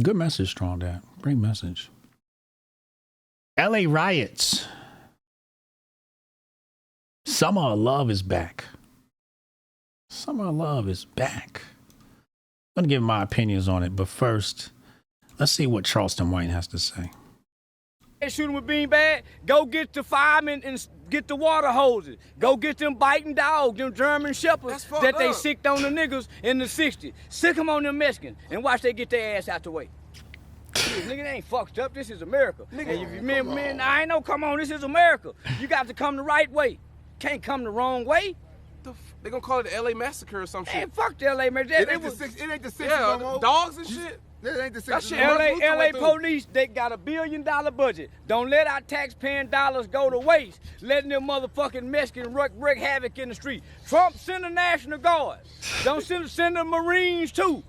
Good message, Strong Dad. Great message. LA riots. Summer of Love is back. Summer of Love is back. I'm going to give my opinions on it, but first, let's see what Charleston White has to say. Shooting with beanbag, go get the firemen and get the water hoses. Go get them biting dogs, them German shepherds that they sicked on the niggas in the 60s. Sick them on them Mexicans and watch they get their ass out the way. Nigga, they ain't fucked up. This is America. Nigga, and if you remember, I ain't know, come on, this is America. You got to come the right way. Can't come the wrong way. They gonna call it the LA Massacre or some shit. Man, fuck the LA Massacre. It ain't the 60s no more. Dogs and shit. That ain't the 60s. LA police, they got $1 billion budget. Don't let our taxpaying dollars go to waste, letting them motherfucking Mexicans wreak havoc in the street. Trump send the National Guard. Don't send the Marines too.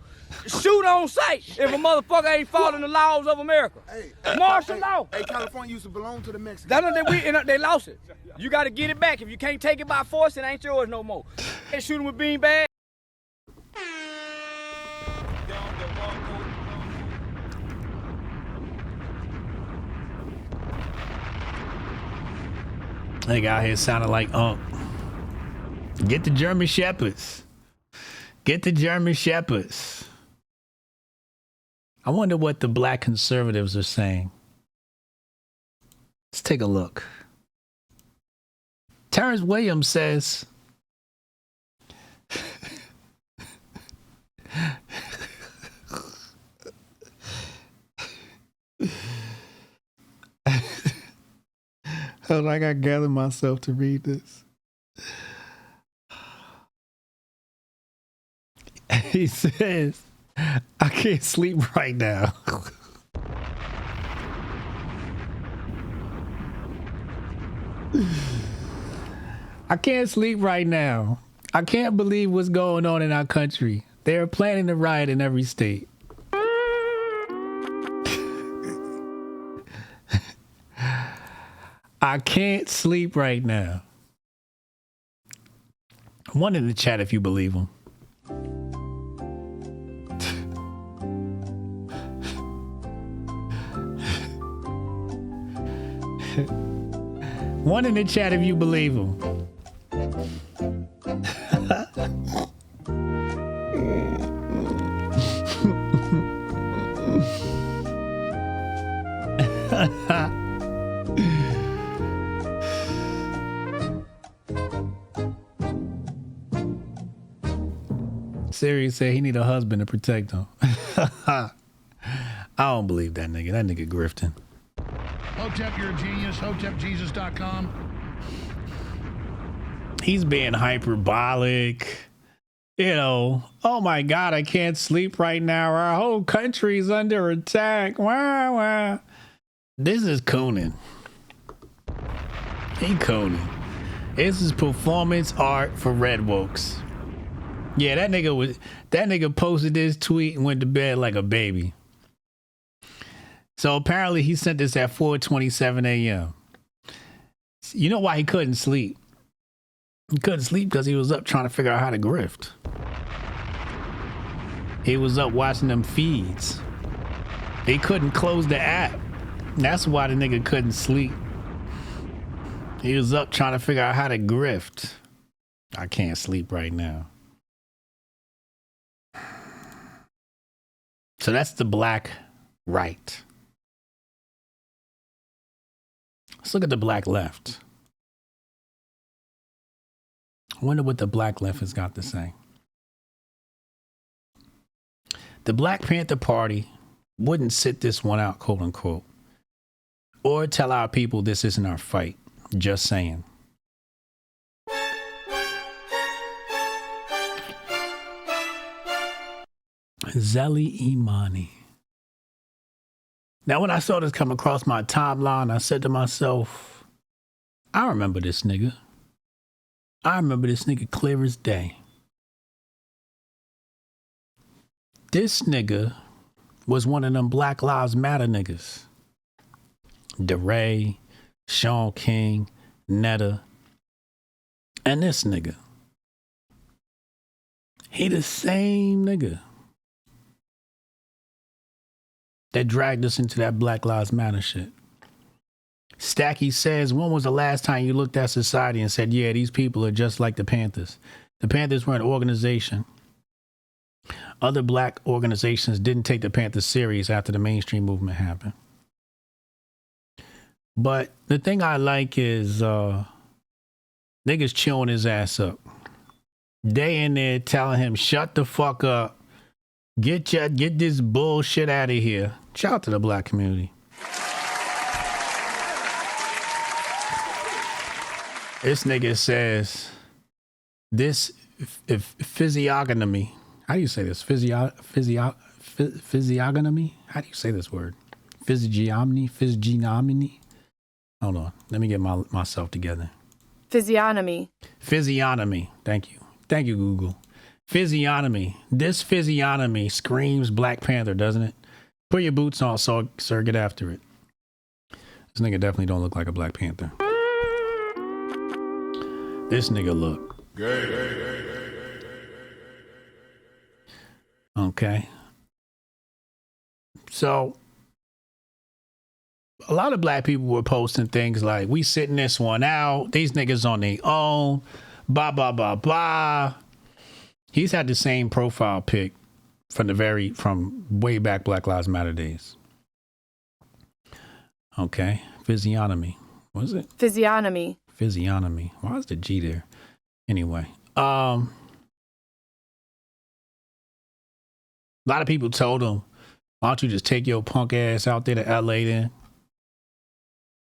Shoot on sight if a motherfucker ain't following the laws of America. Martial law. Hey, California used to belong to the Mexicans. They lost it. You got to get it back. If you can't take it by force, it ain't yours no more. They shoot them with beanbags. They out here sounding like get the German Shepherds. Get the German Shepherds. I wonder what the black conservatives are saying. Let's take a look. Terrence Williams says, hold on, I gotta gather myself to read this. He says, I can't sleep right now. I can't sleep right now. I can't believe what's going on in our country. They're planning a riot in every state. I can't sleep right now. One in the chat if you believe them. One in the chat if you believe him. Siri said he need a husband to protect him. I don't believe that nigga. That nigga grifting. Hotep, you're a genius. HotepJesus.com. He's being hyperbolic. You know, oh my God, I can't sleep right now. Our whole country's under attack. Wah, wah. This is cooning. He cooning. This is performance art for red wokes. Yeah, that nigga posted this tweet and went to bed like a baby. So apparently he sent this at 4:27 a.m. You know why he couldn't sleep? He couldn't sleep because he was up trying to figure out how to grift. He was up watching them feeds. He couldn't close the app. That's why the nigga couldn't sleep. He was up trying to figure out how to grift. I can't sleep right now. So that's the black right. Let's look at the black left. I wonder what the black left has got to say. The Black Panther Party wouldn't sit this one out, quote unquote, or tell our people this isn't our fight. Just saying. Zeli Imani. Now, when I saw this come across my timeline, I said to myself, I remember this nigga. I remember this nigga clear as day. This nigga was one of them Black Lives Matter niggas. DeRay, Sean King, Netta, and this nigga. He the same nigga. that dragged us into that Black Lives Matter shit. Stacky says, when was the last time you looked at society and said, yeah, these people are just like the Panthers? The Panthers were an organization. Other black organizations didn't take the Panthers serious after the mainstream movement happened. But the thing I like is niggas chewing his ass up. They in there telling him, shut the fuck up. Get this bullshit out of here. Shout out to the black community. This nigga says, this physiognomy. How do you say this? Physiognomy? How do you say this word? Physiognomy? Hold on. Let me get myself together. Physiognomy. Physiognomy. Thank you. Thank you, Google. Physiognomy. This physiognomy screams Black Panther, doesn't it? Put your boots on, sir. Get after it. This nigga definitely don't look like a Black Panther. This nigga look. Okay. So, a lot of black people were posting things like, we sitting this one out. These niggas on their own. Blah, blah, blah, blah. He's had the same profile pic from way back Black Lives Matter days. Okay. Physiognomy. What is it? Physiognomy. Physiognomy. Why is the G there? Anyway. A lot of people told him, why don't you just take your punk ass out there to LA then?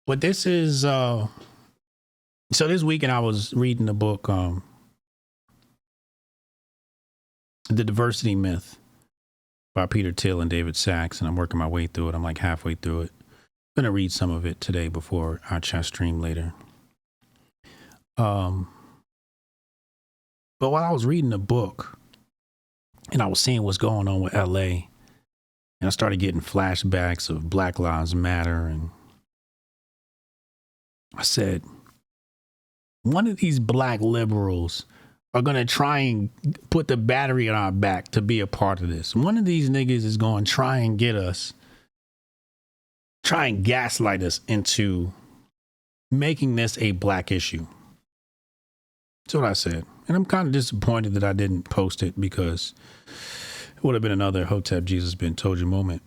But this is, so this weekend I was reading the book, The Diversity Myth by Peter Thiel and David Sachs, and I'm working my way through it. I'm like halfway through it. I'm going to read some of it today before our chat stream later. But while I was reading the book and I was seeing what's going on with LA, and I started getting flashbacks of Black Lives Matter, and I said, one of these black liberals are going to try and put the battery on our back to be a part of this. One of these niggas is going to try and gaslight us into making this a black issue. That's what I said. And I'm kind of disappointed that I didn't post it, because it would have been another Hotep Jesus been told you moment.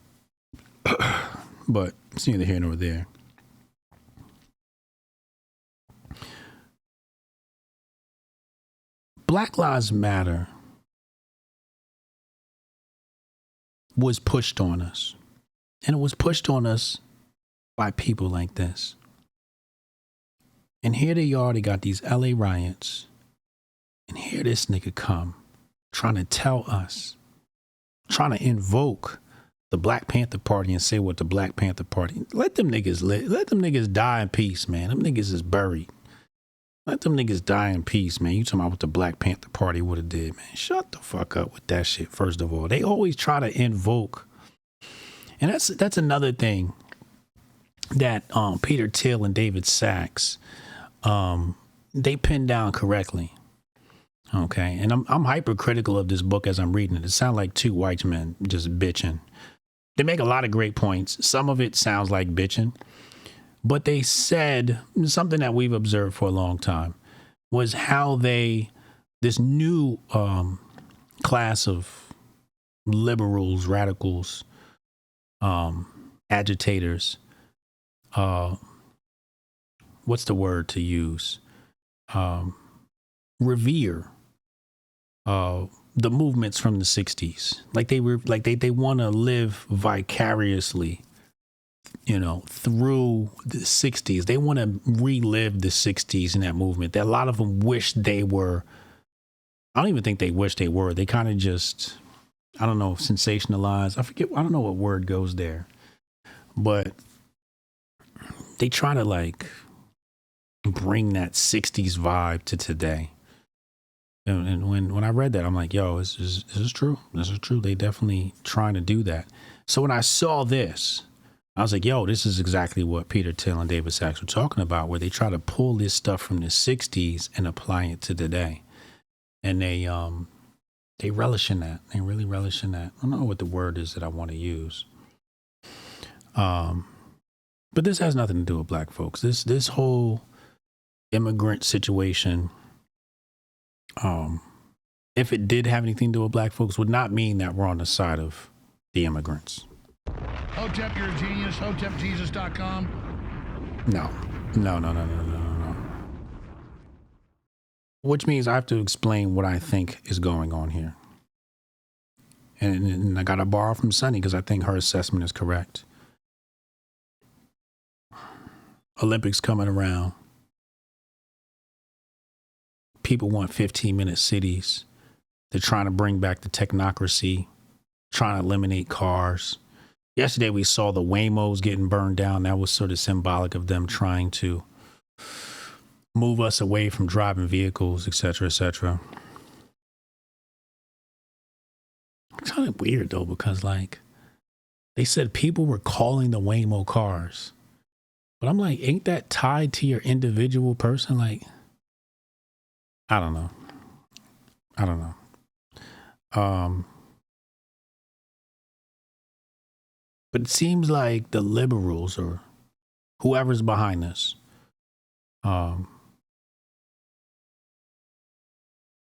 But it's neither here nor there. Black Lives Matter was pushed on us. And it was pushed on us by people like this. And here they are, they got these LA riots. And here this nigga come, trying to tell us, trying to invoke the Black Panther Party and say what the Black Panther Party, let them niggas die in peace, man. Them niggas is buried. Let them niggas die in peace, man. You talking about what the Black Panther Party would have did, man. Shut the fuck up with that shit, first of all. They always try to invoke. And that's another thing that Peter Thiel and David Sachs, they pinned down correctly. Okay. And I'm hypercritical of this book as I'm reading it. It sounds like two white men just bitching. They make a lot of great points. Some of it sounds like bitching. But they said something that we've observed for a long time was how this new class of liberals, radicals, agitators, what's the word to use? Revere the movements from the 60s. Like they want to live vicariously, through the 60s. They want to relive the 60s in that movement. That a lot of them wish they were. I don't even think they wish they were. They kind of just, I don't know, sensationalize. I don't know what word goes there. But they try to like bring that 60s vibe to today. And when I read that, I'm like, yo, this is true. This is true. They definitely trying to do that. So when I saw this, I was like, yo, this is exactly what Peter Thiel and David Sachs were talking about, where they try to pull this stuff from the 60s and apply it to today. And they relish in that. They really relish in that. I don't know what the word is that I want to use. But this has nothing to do with black folks. This whole immigrant situation, if it did have anything to do with black folks, would not mean that we're on the side of the immigrants. Hotep, you're a genius. HotepJesus.com. No. Which means I have to explain what I think is going on here. And I got to borrow from Sunny because I think her assessment is correct. Olympics coming around. People want 15-minute cities. They're trying to bring back the technocracy, trying to eliminate cars. Yesterday we saw the Waymos getting burned down. That was sort of symbolic of them trying to move us away from driving vehicles, et cetera, et cetera. It's kind of weird, though, because, like, they said people were calling the Waymo cars. But I'm like, ain't that tied to your individual person? Like, I don't know. But it seems like the liberals or whoever's behind this,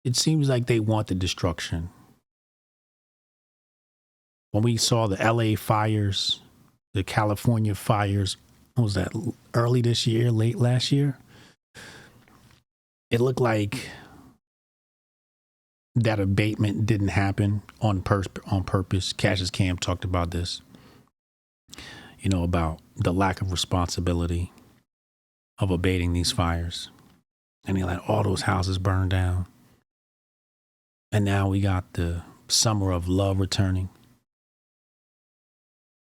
it seems like they want the destruction. When we saw the LA fires, the California fires, what was that, early this year, late last year? It looked like that abatement didn't happen on purpose. Cassius Cam talked about this, you know, about the lack of responsibility of abating these fires. And he let all those houses burn down. And now we got the summer of love returning.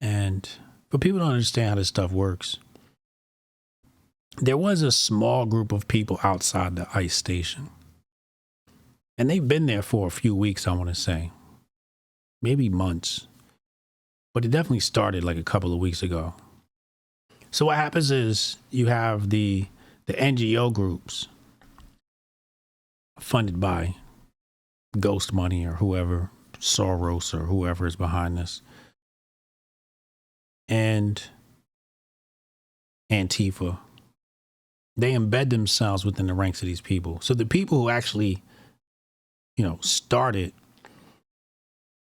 And for people to understand how this stuff works, there was a small group of people outside the ICE station. And they've been there for a few weeks, I want to say. Maybe months. But it definitely started like a couple of weeks ago. So what happens is you have the NGO groups funded by Ghost Money or whoever, Soros or whoever is behind this, and Antifa. They embed themselves within the ranks of these people. So the people who actually, you know, started,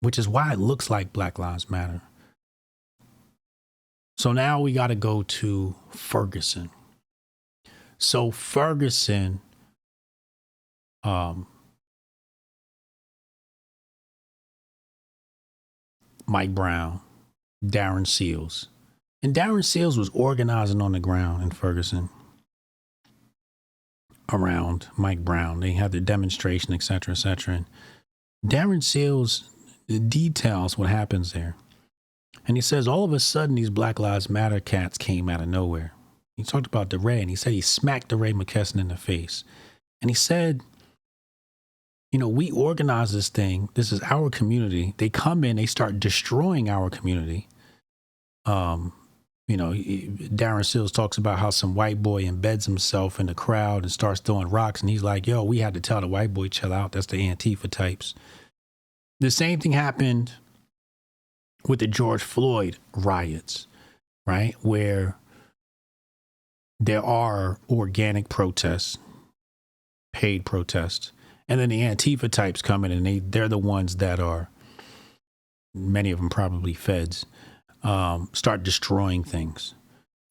which is why it looks like Black Lives Matter. So now we got to go to Ferguson. So Ferguson, Mike Brown, Darren Seals. And Darren Seals was organizing on the ground in Ferguson around Mike Brown. They had their demonstration, et cetera, et cetera. And Darren Seals details what happens there. And he says, all of a sudden, these Black Lives Matter cats came out of nowhere. He talked about DeRay, and he said he smacked DeRay McKesson in the face. And he said, you know, we organize this thing. This is our community. They come in, they start destroying our community. You know, Darren Seals talks about how some white boy embeds himself in the crowd and starts throwing rocks. And he's like, yo, we had to tell the white boy, chill out. That's the Antifa types. The same thing happened with the George Floyd riots, right? Where there are organic protests, paid protests. And then the Antifa types come in and they're the ones that are, many of them probably feds, start destroying things.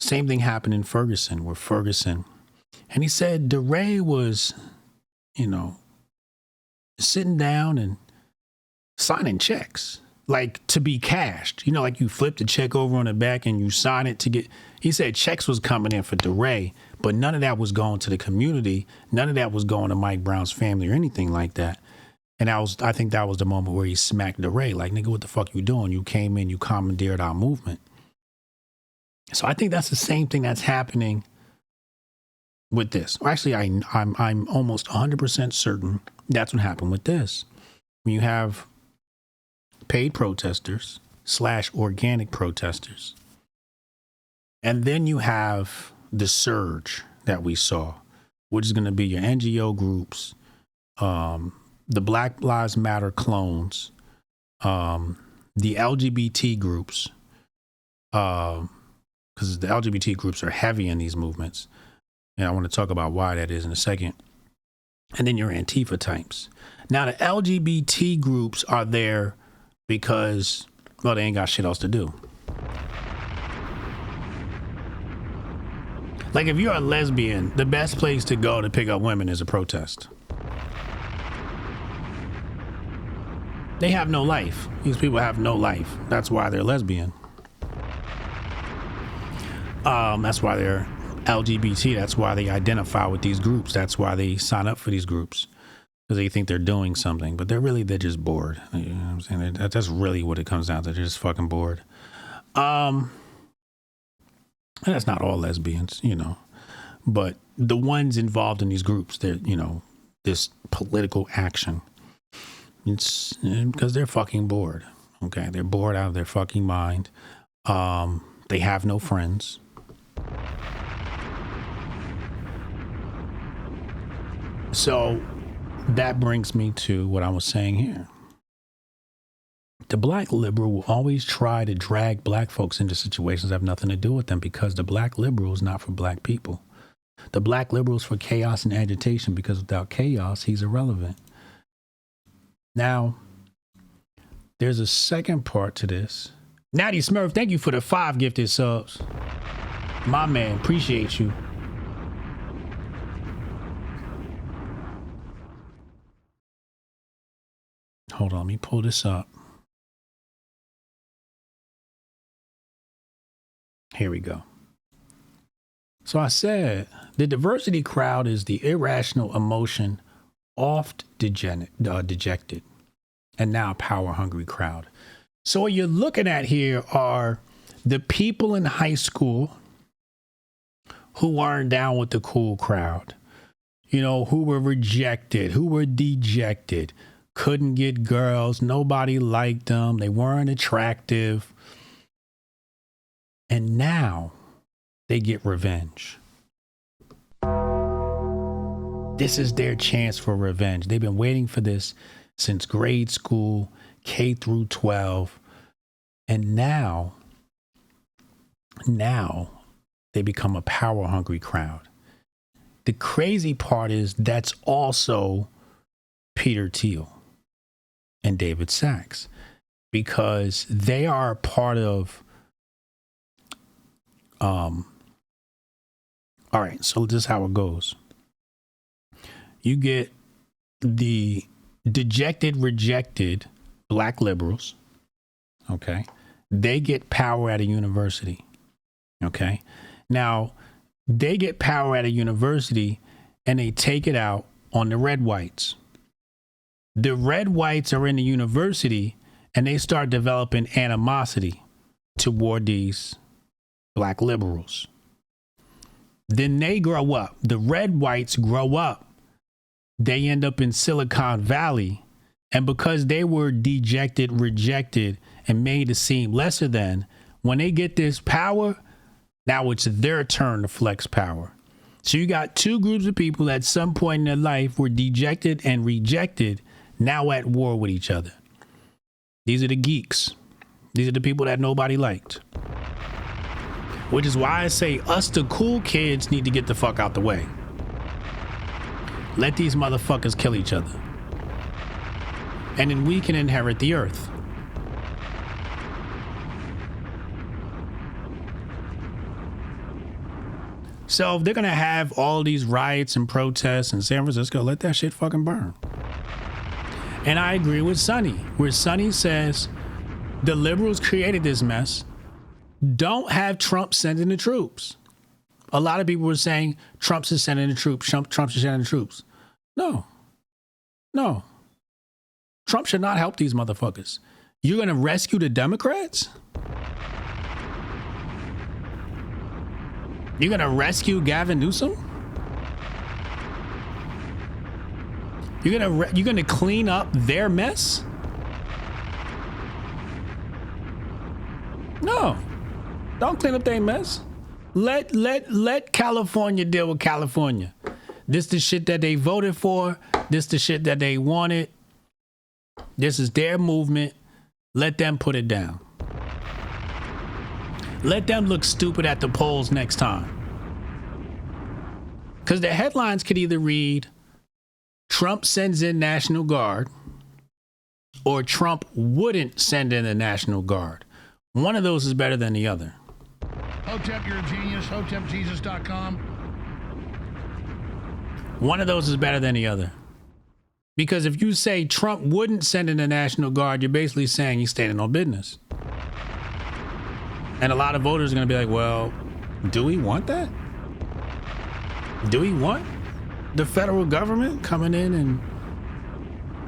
Same thing happened in Ferguson, and he said DeRay was, you know, sitting down and signing checks, like to be cashed. You know, like you flip the check over on the back and you sign it to get, he said checks was coming in for DeRay, but none of that was going to the community. None of that was going to Mike Brown's family or anything like that. And I think that was the moment where he smacked DeRay, like, nigga, what the fuck you doing? You came in, you commandeered our movement. So I think that's the same thing that's happening with this. Well, actually, I'm almost 100% certain that's what happened with this. When you have paid protesters / organic protesters, and then you have the surge that we saw, which is going to be your NGO groups, the Black Lives Matter clones, the LGBT groups, because the LGBT groups are heavy in these movements. And I want to talk about why that is in a second. And then your Antifa types. Now, the LGBT groups are there because, well, they ain't got shit else to do. Like, if you're a lesbian, the best place to go to pick up women is a protest. They have no life. These people have no life. That's why they're lesbian. That's why they're LGBT. That's why they identify with these groups. That's why they sign up for these groups, because they think they're doing something, but they're just bored. You know what I'm saying? That's really what it comes down to. They're just fucking bored. And that's not all lesbians, you know, but the ones involved in these groups, they're, you know, this political action. It's because they're fucking bored. Okay, they're bored out of their fucking mind. They have no friends. So that brings me to what I was saying here. The black liberal will always try to drag black folks into situations that have nothing to do with them, because the black liberal is not for black people. The black liberal is for chaos and agitation, because without chaos, he's irrelevant. Now, there's a second part to this. Natty Smurf, thank you for the 5 gifted subs. My man, appreciate you. Hold on, let me pull this up. Here we go. So I said the diversity crowd is the irrational emotion, oft dejected, and now power-hungry crowd. So what you're looking at here are the people in high school who weren't down with the cool crowd, you know, who were rejected, who were dejected, couldn't get girls, nobody liked them, they weren't attractive. And now they get revenge. This is their chance for revenge. They've been waiting for this since grade school, K through 12. And now they become a power hungry crowd. The crazy part is that's also Peter Thiel and David Sachs, because they are part of, all right, so this is how it goes. You get the dejected, rejected black liberals, okay? They get power at a university, okay? Now, they get power at a university and they take it out on the red whites. The red whites are in the university and they start developing animosity toward these black liberals. Then they grow up. The red whites grow up. They end up in Silicon Valley. And because they were dejected, rejected, and made to seem lesser than, when they get this power, now it's their turn to flex power. So you got two groups of people at some point in their life were dejected and rejected, now at war with each other. These are the geeks. These are the people that nobody liked. Which is why I say us, the cool kids, need to get the fuck out the way. Let these motherfuckers kill each other. And then we can inherit the earth. So if they're going to have all these riots and protests in San Francisco, let that shit fucking burn. And I agree with Sonny, where Sonny says the liberals created this mess. Don't have Trump sending the troops. A lot of people were saying Trump's is sending the troops. Trump is sending the troops. No. Trump should not help these motherfuckers. You're going to rescue the Democrats? You're going to rescue Gavin Newsom? You're going to clean up their mess? No. Don't clean up their mess. Let California deal with California. This the shit that they voted for. This the shit that they wanted. This is their movement. Let them put it down. Let them look stupid at the polls next time. Because the headlines could either read, Trump sends in National Guard, or Trump wouldn't send in the National Guard. One of those is better than the other. Hotep, you're a genius. HotepJesus.com. One of those is better than the other. Because if you say Trump wouldn't send in the National Guard, you're basically saying he's standing on business. And a lot of voters are going to be like, well, do we want that? Do we want the federal government coming in and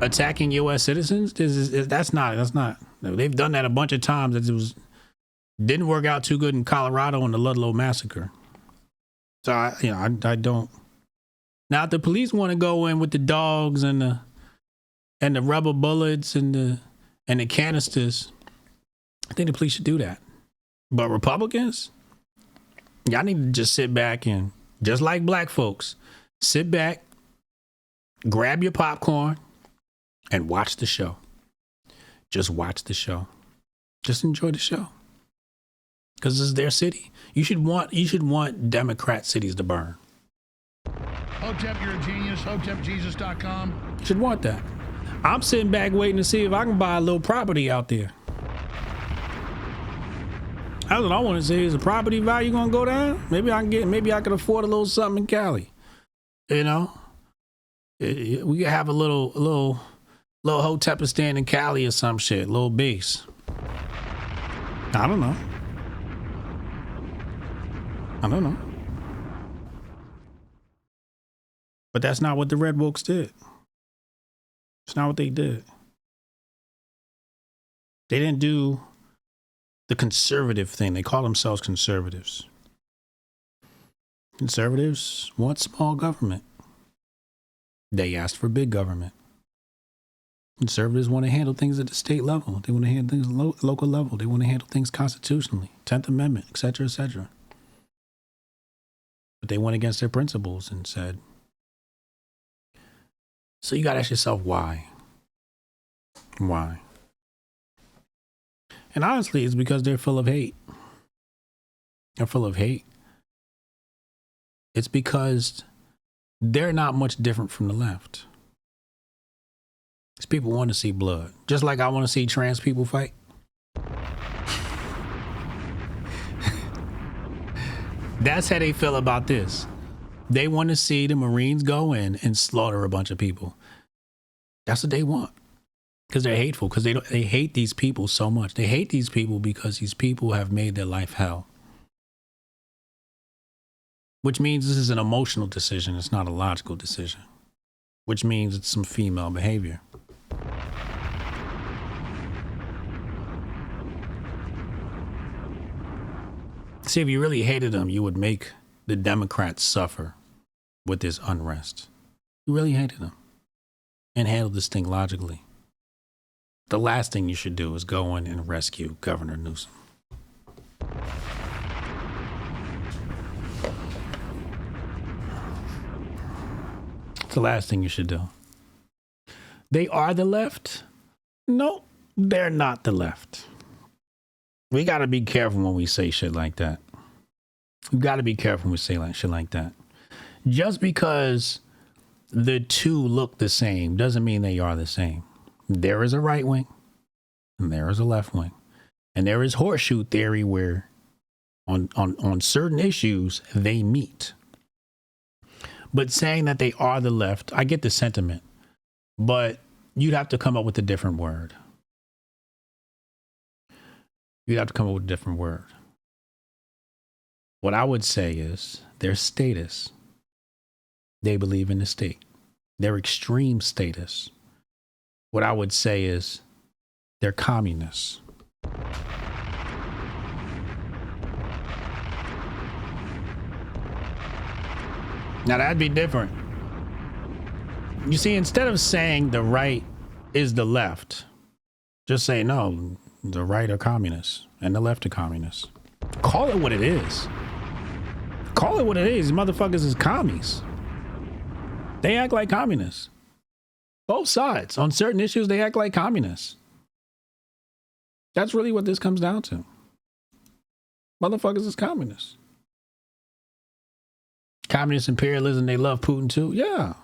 attacking U.S. citizens? That's not. They've done that a bunch of times. Didn't work out too good in Colorado in the Ludlow massacre. So I don't. Now, if the police want to go in with the dogs and the rubber bullets and the canisters, I think the police should do that. But Republicans, y'all need to just sit back and, just like black folks, sit back, grab your popcorn, and watch the show. Just watch the show. Just enjoy the show. Because this is their city. You should want Democrat cities to burn. Hotep, you're a genius. HotepJesus.com. You should want that. I'm sitting back waiting to see if I can buy a little property out there. That's what I want to see. Is the property value going to go down? Maybe I can afford a little something in Cali. You know? We could have a little Hotepistan in Cali or some shit. Little base. I don't know. But that's not what the Red Wolves did. It's not what they did. They didn't do the conservative thing. They call themselves conservatives. Conservatives want small government. They asked for big government. Conservatives want to handle things at the state level. They want to handle things at the local level. They want to handle things constitutionally, 10th Amendment, etc., etc. But they went against their principles and said, so you got to ask yourself why. Why? And honestly, it's because they're full of hate. They're full of hate. It's because they're not much different from the left. These people want to see blood. Just like I want to see trans people fight. That's how they feel about this. They want to see the Marines go in and slaughter a bunch of people. That's what they want. Because they're hateful. Because they hate these people so much. They hate these people because these people have made their life hell. Which means this is an emotional decision. It's not a logical decision. Which means it's some female behavior. See, if you really hated them, you would make the Democrats suffer with this unrest. You really hated them. And handle this thing logically. The last thing you should do is go in and rescue Governor Newsom. It's the last thing you should do. They are the left? No, they're not the left. We got to be careful when we say shit like that. We got to be careful when we say shit like that. Just because the two look the same doesn't mean they are the same. There is a right wing and there is a left wing. And there is horseshoe theory where on certain issues they meet. But saying that they are the left, I get the sentiment, but you'd have to come up with a different word. You'd have to come up with a different word. What I would say is their status. They believe in the state. Their extreme status. What I would say is they're communists. Now that'd be different. You see, instead of saying the right is the left, just say no, the right are communists and the left are communists. Call it what it is. Call it what it is. These motherfuckers is commies. They act like communists. Both sides. On certain issues, they act like communists. That's really what this comes down to. Motherfuckers is communists. Communist imperialism, they love Putin too. Yeah.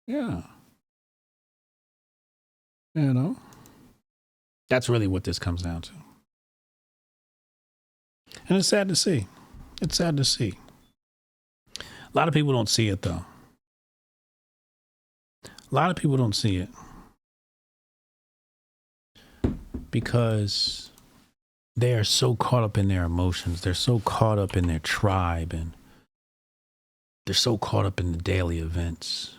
Yeah. You know? That's really what this comes down to. And it's sad to see. It's sad to see. A lot of people don't see it, though. A lot of people don't see it. Because they are so caught up in their emotions. They're so caught up in their tribe. And they're so caught up in the daily events.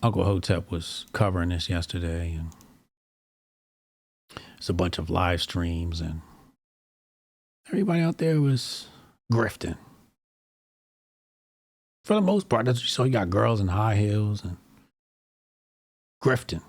Uncle Hotep was covering this yesterday, and it's a bunch of live streams, and everybody out there was grifting. For the most part, that's what you saw. You got girls in high heels and grifting.